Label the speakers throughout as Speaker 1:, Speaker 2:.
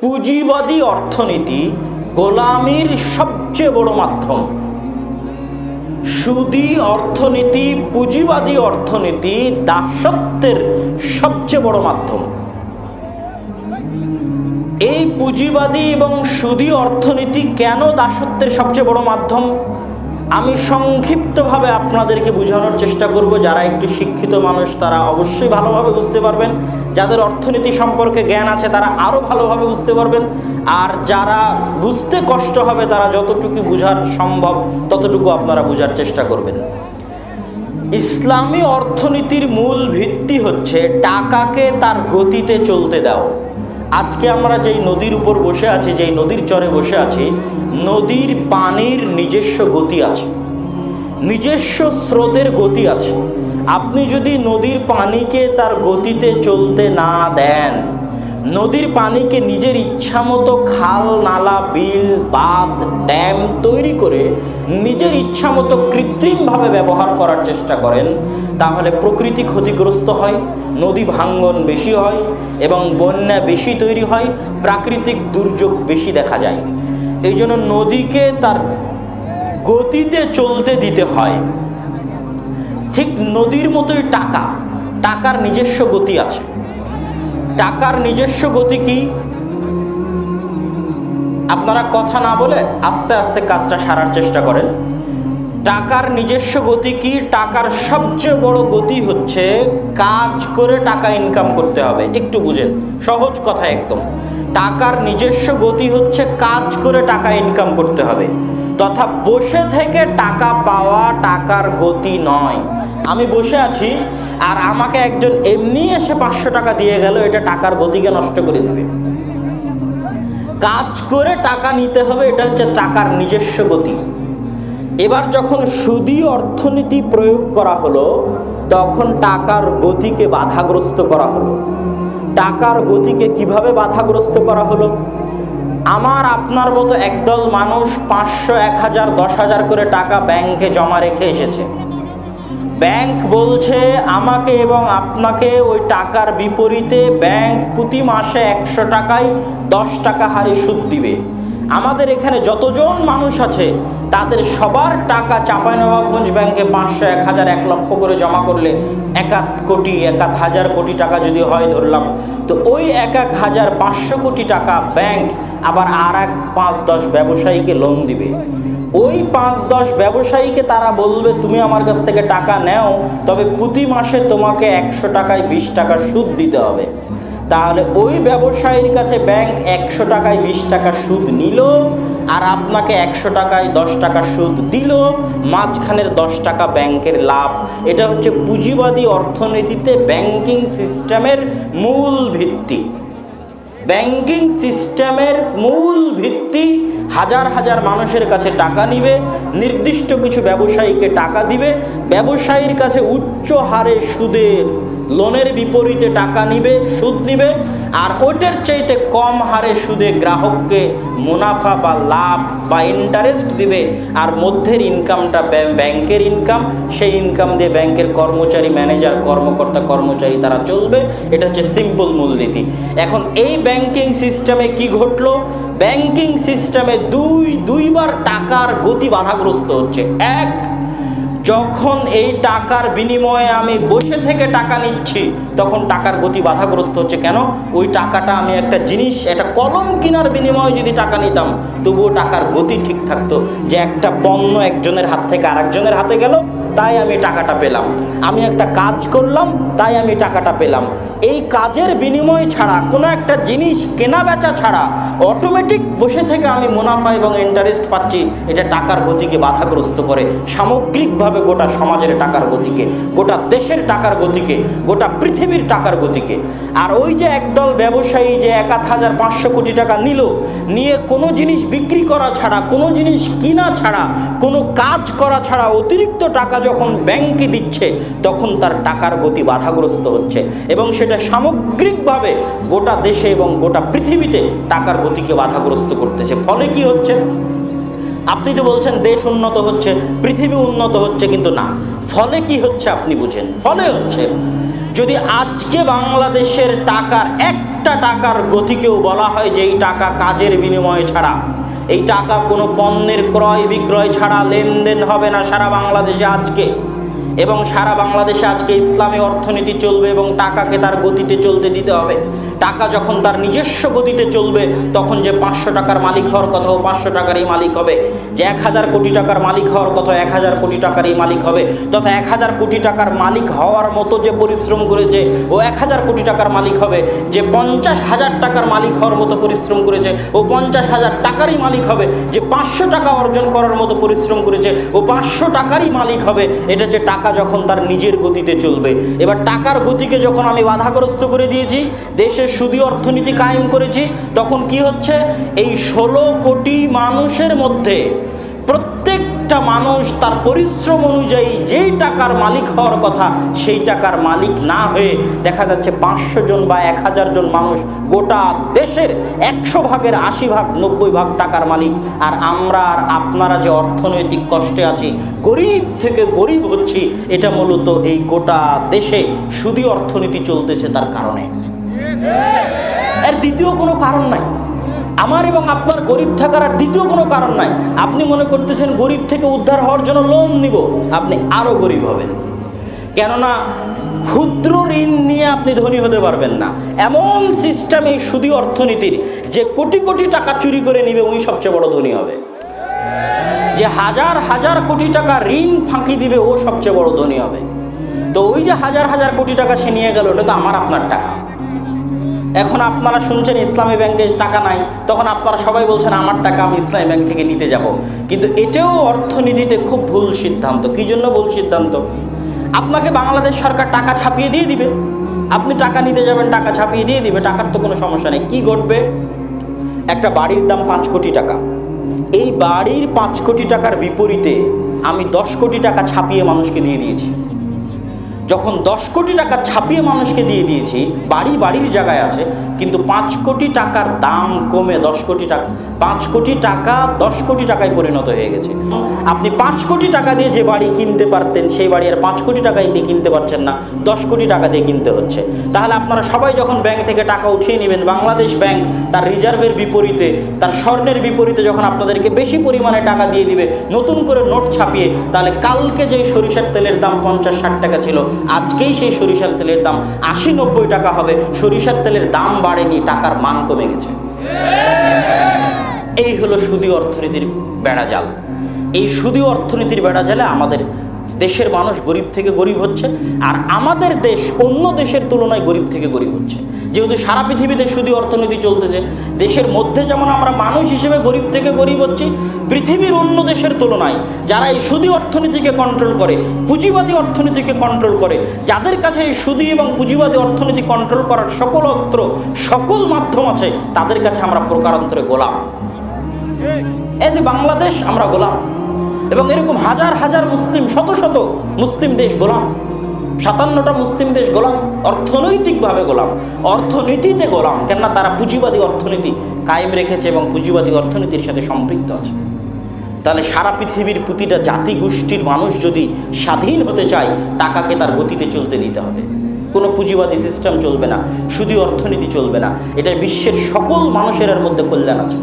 Speaker 1: পুঁজিবাদী অর্থনীতি গোলামির সবচেয়ে বড় মাধ্যম। সুদী অর্থনীতি, পুঁজিবাদী অর্থনীতি দাসত্বের সবচেয়ে বড় মাধ্যম। এই পুঁজিবাদী এবং সুদী অর্থনীতি কেন দাসত্বের সবচেয়ে বড় মাধ্যম, আমি সংক্ষিপ্তভাবে আপনাদেরকে বোঝানোর চেষ্টা করব। যারা একটু শিক্ষিত মানুষ তারা অবশ্যই ভালোভাবে বুঝতে পারবেন, যাদের অর্থনীতি সম্পর্কে জ্ঞান আছে তারা আরও ভালোভাবে বুঝতে পারবেন, আর যারা বুঝতে কষ্ট হবে তারা যতটুকু বোঝার সম্ভব ততটুকু আপনারা বোঝার চেষ্টা করবেন। ইসলামী অর্থনীতির মূল ভিত্তি হচ্ছে টাকাকে তার গতিতে চলতে দাও। আজকে আমরা যেই নদীর উপর বসে আছি, যেই নদীর চরে বসে আছি, নদীর পানির নিজস্ব গতি আছে, নিজস্ব স্রোতের গতি আছে। আপনি যদি নদীর পানিকে তার গতিতে চলতে না দেন, নদীর পানিকে নিজের ইচ্ছা মতো খাল, নালা, বিল, বাঁধ, ড্যাম তৈরি করে নিজের ইচ্ছা মতো কৃত্রিমভাবে ব্যবহার করার চেষ্টা করেন, তাহলে প্রকৃতি ক্ষতিগ্রস্ত হয়, নদী ভাঙ্গন বেশি হয় এবং বন্যা বেশি তৈরি হয়, প্রাকৃতিক দুর্যোগ বেশি দেখা যায়। এই জন্য নদীকে তার গতিতে চলতে দিতে হয়। ঠিক নদীর মতোই টাকার নিজস্ব গতি আছে। টাকার নিজস্ব গতি কি? আপনারা কথা না বলে আস্তে আস্তে কাজটা সারার চেষ্টা করেন। টাকার নিজস্ব গতি কি? টাকার সবচেয়ে বড় গতি হচ্ছে কাজ করে টাকা ইনকাম করতে হবে। একটু বুঝেন, সহজ কথা একদম। টাকার নিজস্ব গতি হচ্ছে কাজ করে টাকা ইনকাম করতে হবে, তথা বসে থেকে টাকা পাওয়া টাকার গতি নয়। আমি বসে আছি আর আমাকে একজন এমনি এসে 500 টাকা দিয়ে গেল, এটা টাকার গতিকে নষ্ট করে দিবে। কাজ করে টাকা নিতে হবে, এটা হচ্ছে টাকার নিজস্ব গতি। এবার যখন সুদী অর্থনীতি প্রয়োগ করা হলো, তখন টাকার গতিকে বাধাগ্রস্ত করা হলো। টাকার গতিকে কিভাবে বাধাগ্রস্ত করা হলো? আমার আপনার মতো একদল মানুষ 500, 1000, 10,000 করে টাকা ব্যাংকে জমা রেখে এসেছে। ব্যাংক বলছে আমাকে এবং আপনাকে ওই টাকার বিপরীতে ব্যাংক প্রতি মাসে 100 টাকায় 10 টাকা হারে সুদ দিবে। আমাদের এখানে যতজন মানুষ আছে তাদের সবার টাকা চাঁপাইনবাবগঞ্জ ব্যাংকে 500, 1000, 1 লক্ষ করে জমা করলে 1 কোটি, 1000 কোটি টাকা যদি হয় ধরলাম, তো ওই 1500 কোটি টাকা ব্যাংক আবার আর 5-10 ব্যবসায়ীকে লোন দিবে। ওই 5-10 ব্যবসায়ীকে তারা বলবে তুমি আমার কাছ থেকে টাকা নেও, তবে প্রতি মাসে তোমাকে 100 টাকায় 20 টাকা সুদ দিতে হবে। তাহলে ওই ব্যবসায়ীর কাছে ব্যাংক 100 টাকায় 20 টাকা সুদ নিল, আর আপনাকে 100 টাকায় 10 টাকা সুদ দিল, মাঝখানের 10 টাকা ব্যাংকের লাভ। এটা হচ্ছে পুঁজিবাদী অর্থনীতিতে ব্যাংকিং সিস্টেমের মূল ভিত্তি। ব্যাংকিং সিস্টেমের মূল ভিত্তি হাজার হাজার মানুষের কাছে টাকা নিবে, নির্দিষ্ট কিছু ব্যবসায়ীকে টাকা দিবে, ব্যবসায়ীর কাছে উচ্চ হারে সুদের লোনের বিপরীতে টাকা নিবে, সুদ নিবে, আর ওইটার চাইতে কম হারে সুদে গ্রাহককে মুনাফা বা লাভ বা ইন্টারেস্ট দিবে। আর মধ্যের ইনকামটা ব্যাংকের ইনকাম, সেই ইনকাম দিয়ে ব্যাংকের কর্মচারী, ম্যানেজার, কর্মকর্তা, কর্মচারী তারা চলবে। এটা হচ্ছে সিম্পল মূলনীতি। এখন এই ব্যাংকিং সিস্টেমে কি ঘটলো? ব্যাংকিং সিস্টেমে দুইবার টাকার গতি বাধাগ্রস্ত হচ্ছে। এক, যখন এই টাকার বিনিময়ে আমি বসে থেকে টাকা নিচ্ছি তখন টাকার গতি বাধাগ্রস্ত হচ্ছে। কেন? ওই টাকাটা আমি একটা জিনিস, একটা কলম কেনার বিনিময়ে যদি টাকা নিতাম তবুও টাকার গতি ঠিক থাকতো, যে একটা পণ্য একজনের হাত থেকে আরেকজনের হাতে গেল তাই আমি টাকাটা পেলাম, আমি একটা কাজ করলাম তাই আমি টাকাটা পেলাম। এই কাজের বিনিময় ছাড়া, কোনো একটা জিনিস কেনা বেচা ছাড়া অটোমেটিক বসে থেকে আমি মুনাফা এবং ইন্টারেস্ট পাচ্ছি, এটা টাকার গতিকে বাধাগ্রস্ত করে। সামগ্রিকভাবে গোটা সমাজের টাকার গতিকে, গোটা দেশের টাকার গতিকে, গোটা পৃথিবীর টাকার গতিকে। আর ওই যে একদল ব্যবসায়ী যে 1500 কোটি টাকা নিয়ে কোনো জিনিস বিক্রি করা ছাড়া, কোনো জিনিস কিনা ছাড়া, কোনো কাজ করা ছাড়া অতিরিক্ত টাকা যখন ব্যাংকে দিচ্ছে, তখন তার টাকার গতি বাধাগ্রস্ত হচ্ছে এবং সেটা সামগ্রিকভাবে গোটা দেশে এবং গোটা পৃথিবীতে টাকার গতিকে বাধাগ্রস্ত করতেছে। ফলে কি হচ্ছে? আপনি তো বলছেন দেশ উন্নত হচ্ছে, পৃথিবী উন্নত হচ্ছে, কিন্তু না, ফলে কি হচ্ছে আপনি বুঝেন। ফলে হচ্ছে যদি আজকে বাংলাদেশের টাকার একটা টাকার গতিকেও বলা হয় যে এই টাকা কাজের বিনিময়ে ছাড়া, এই টাকা কোনো পণ্যের ক্রয় বিক্রয় ছাড়া লেনদেন হবে না সারা বাংলাদেশে আজকে, এবং সারা বাংলাদেশে আজকে ইসলামী অর্থনীতি চলবে এবং টাকাকে তার গতিতে চলতে দিতে হবে। টাকা যখন তার নিজস্ব গতিতে চলবে তখন যে 500 টাকার মালিক হওয়ার কথা ও 500 টাকারই মালিক হবে, যে 1000 কোটি টাকার মালিক হওয়ার কথা 1000 কোটি টাকারই মালিক হবে, তথা 1000 কোটি টাকার মালিক হওয়ার মতো যে পরিশ্রম করেছে ও 1000 কোটি টাকার মালিক হবে, যে 50,000 টাকার মালিক হওয়ার মতো পরিশ্রম করেছে ও 50,000 টাকারই মালিক হবে, যে 500 টাকা অর্জন করার মতো পরিশ্রম করেছে ও 500 টাকারই মালিক হবে। এটা যে টাকা যখন তার নিজের গতিতে চলবে। এবার টাকার গতিকে যখন আমি বাধাগ্রস্ত করে দিয়েছি, দেশের সুদী অর্থনীতি কায়েম করেছি, তখন কি হচ্ছে, এই 16 কোটি মানুষের মধ্যে প্রত্যেকটা মানুষ তার পরিশ্রম অনুযায়ী যেই টাকার মালিক হওয়ার কথা সেই টাকার মালিক না হয়ে দেখা যাচ্ছে 500 জন বা 1000 জন মানুষ গোটা দেশের 100 ভাগের 80 ভাগ 90 ভাগ টাকার মালিক। আর আমরা আর আপনারা যে অর্থনৈতিক কষ্টে আছি, গরিব থেকে গরিব হচ্ছি, এটা মূলত এই গোটা দেশে সুদী অর্থনীতি চলতেছে তার কারণে। এর দ্বিতীয় কোনো কারণ নাই। আমার এবং আপনার গরিব থাকার আর দ্বিতীয় কোনো কারণ নাই। আপনি মনে করতেছেন গরিব থেকে উদ্ধার হওয়ার জন্য লোন নিব, আপনি আরো গরিব হবেন। কেননা ক্ষুদ্র ঋণ নিয়ে আপনি ধনী হতে পারবেন না। এমন সিস্টেম এই সুদী অর্থনীতির, যে কোটি কোটি টাকা চুরি করে নিবে ওই সবচেয়ে বড় ধনী হবে, যে হাজার হাজার কোটি টাকা ঋণ ফাঁকি দিবে ও সবচেয়ে বড় ধনী হবে। তো ওই যে হাজার হাজার কোটি টাকা সে নিয়ে গেল, ওটা তো আমার আপনার টাকা। এখন আপনারা শুনছেন ইসলামী ব্যাংকে টাকা নাই, তখন আপনারা সবাই বলছেন আমার টাকা আমি ইসলামী ব্যাংক থেকে নিতে যাব। কিন্তু এটাও অর্থনীতিতে খুব ভুল সিদ্ধান্ত। কি জন্য ভুল সিদ্ধান্ত? আপনাকে বাংলাদেশ সরকার টাকা ছাপিয়ে দিয়ে দিবে, আপনি টাকা নিতে যাবেন, টাকা ছাপিয়ে দিয়ে দিবে, টাকার তো কোনো সমস্যা নেই। কি ঘটবে? একটা বাড়ির দাম 5 কোটি টাকা, এই বাড়ির 5 কোটি টাকার বিপরীতে আমি 10 কোটি টাকা ছাপিয়ে মানুষকে দিয়ে দিয়েছি। যখন 10 কোটি টাকা ছাপিয়ে মানুষকে দিয়ে দিয়েছি, বাড়ি বাড়ির জায়গায় আছে, কিন্তু 5 কোটি টাকার দাম কমে 10 কোটি টাকা, 5 কোটি টাকা 10 কোটি টাকায় পরিণত হয়ে গেছে। আপনি 5 কোটি টাকা দিয়ে যে বাড়ি কিনতে পারতেন সেই বাড়ি আর 5 কোটি টাকায় দিয়ে কিনতে পারছেন না, 10 কোটি টাকা দিয়ে কিনতে হচ্ছে। তাহলে আপনারা সবাই যখন ব্যাংক থেকে টাকা উঠিয়ে নেবেন, বাংলাদেশ ব্যাংক তার রিজার্ভের বিপরীতে, তার স্বর্ণের বিপরীতে যখন আপনাদেরকে বেশি পরিমাণে টাকা দিয়ে দিবে নতুন করে নোট ছাপিয়ে, তাহলে কালকে যে সরিষার তেলের দাম 50-60 টাকা ছিল, আজকেই সেই সরিষার তেলের দাম 80-90 টাকা হবে। সরিষার তেলের দাম বাড়েনি, টাকার মান কমে গেছে। এই হলো সুদী অর্থনীতির বেড়াজাল। এই সুদী অর্থনীতির বেড়াজালে আমাদের দেশের মানুষ গরিব থেকে গরিব হচ্ছে, আর আমাদের দেশ অন্য দেশের তুলনায় গরিব থেকে গরিব হচ্ছে। যেহেতু সারা পৃথিবীতে সুদী অর্থনীতি চলতেছে, দেশের মধ্যে যেমন আমরা মানুষ হিসেবে গরিব থেকে গরিব হচ্ছি, পৃথিবীর অন্য দেশের তুলনায় যারা এই সুদী অর্থনীতিকে কন্ট্রোল করে, পুঁজিবাদী অর্থনীতিকে কন্ট্রোল করে, যাদের কাছে এই সুদী এবং পুঁজিবাদী অর্থনীতি কন্ট্রোল করার সকল অস্ত্র, সকল মাধ্যম আছে, তাদের কাছে আমরা প্রকারান্তরে গোলাম। এই যে বাংলাদেশ, আমরা গোলাম, এবং এরকম হাজার হাজার মুসলিম, শত শত মুসলিম দেশ গোলাম, 57টা মুসলিম দেশ গোলাম, অর্থনৈতিকভাবে গোলাম, অর্থনীতিতে গোলাম। কেননা তারা পুঁজিবাদী অর্থনীতি কায়েম রেখেছে এবং পুঁজিবাদী অর্থনীতির সাথে সম্পৃক্ত আছে। তাহলে সারা পৃথিবীর প্রতিটা জাতি গোষ্ঠীর মানুষ যদি স্বাধীন হতে চায়, টাকাকে তার গতিতে চলতে দিতে হবে। কোনো পুঁজিবাদী সিস্টেম চলবে না, শুধু অর্থনীতি চলবে না। এটা বিশ্বের সকল মানুষের মধ্যে কল্যাণ আছে।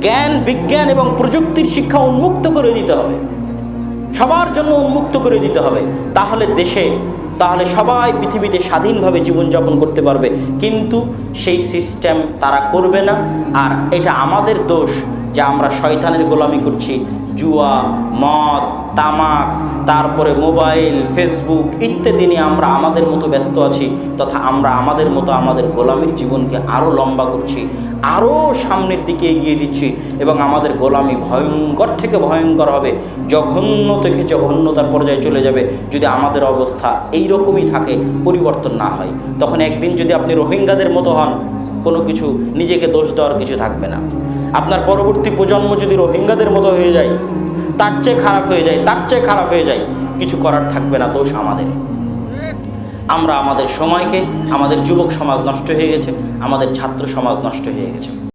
Speaker 1: জ্ঞান, বিজ্ঞান এবং প্রযুক্তির শিক্ষা উন্মুক্ত করে দিতে হবে, সবার জন্য উন্মুক্ত করে দিতে হবে। তাহলে সবাই পৃথিবীতে স্বাধীনভাবে জীবনযাপন করতে পারবে। কিন্তু সেই সিস্টেম তারা করবে না। আর এটা আমাদের দোষ যে আমরা শয়তানের গোলামি করছি। জুয়া, মদ, তামাক, তারপরে মোবাইল, ফেসবুক ইত্যাদি নিয়ে আমরা আমাদের মতো ব্যস্ত আছি, তথা আমরা আমাদের মতো আমাদের গোলামির জীবনকে আরও লম্বা করছি, আরও সামনের দিকে এগিয়ে দিচ্ছি, এবং আমাদের গোলামি ভয়ঙ্কর থেকে ভয়ঙ্কর হবে, জঘন্য থেকে জঘন্যতার পর্যায়ে চলে যাবে যদি আমাদের অবস্থা এই রকমই থাকে, পরিবর্তন না হয়। তখন একদিন যদি আপনি রোহিঙ্গাদের মতো হন, কোনো কিছু নিজেকে দোষ দেওয়ার কিছু থাকবে না। আপনার পরবর্তী প্রজন্ম যদি রোহিঙ্গাদের মতো হয়ে যায়, তার চেয়ে খারাপ হয়ে যায়, কিছু করার থাকবে না, দোষ আমাদের। আমরা আমাদের সময়কে, আমাদের যুবক সমাজ নষ্ট হয়ে গেছে, আমাদের ছাত্র সমাজ নষ্ট হয়ে গেছে।